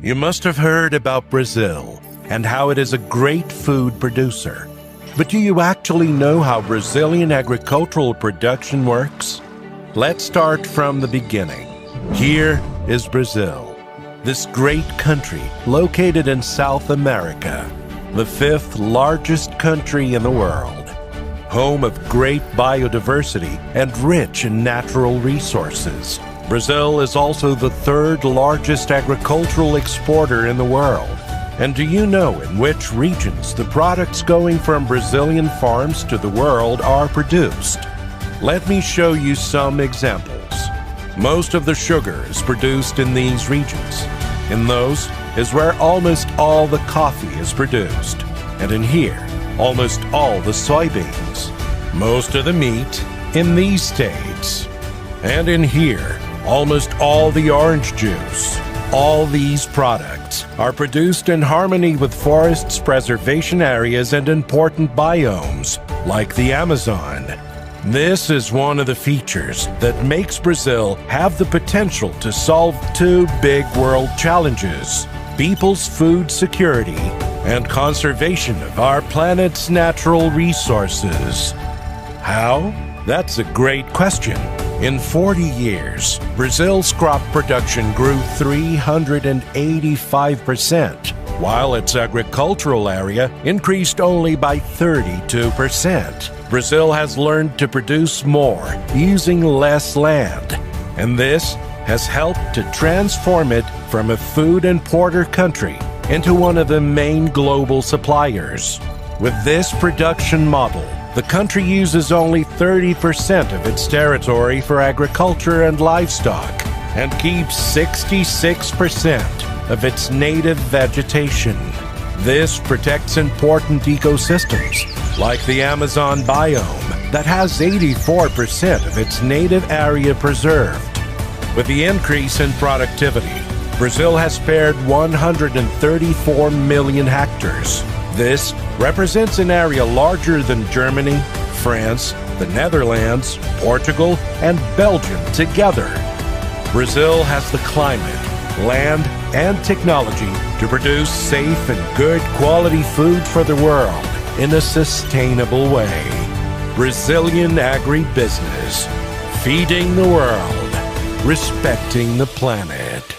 You must have heard about Brazil and how it is a great food producer. But do you actually know how Brazilian agricultural production works? Let's start from the beginning. Here is Brazil, this great country located in South America, the fifth largest country in the world, home of great biodiversity and rich in natural resources. Brazil is also the third largest agricultural exporter in the world. And do you know in which regions the products going from Brazilian farms to the world are produced? Let me show you some examples. Most of the sugar is produced in these regions. In those is where almost all the coffee is produced. And in here, almost all the soybeans. Most of the meat in these states. And in here, almost all the orange juice. All these products are produced in harmony with forests, preservation areas, and important biomes, like the Amazon. This is one of the features that makes Brazil have the potential to solve two big world challenges: people's food security and conservation of our planet's natural resources. How? That's a great question. In 40 years, Brazil's crop production grew 385%, while its agricultural area increased only by 32%. Brazil has learned to produce more using less land, and this has helped to transform it from a food importer country into one of the main global suppliers. With this production model, the country uses only 30% of its territory for agriculture and livestock and keeps 66% of its native vegetation. This protects important ecosystems like the Amazon biome that has 84% of its native area preserved. With the increase in productivity, Brazil has spared 134 million hectares. This represents an area larger than Germany, France, the Netherlands, Portugal, and Belgium together. Brazil has the climate, land, and technology to produce safe and good quality food for the world in a sustainable way. Brazilian agribusiness, feeding the world, respecting the planet.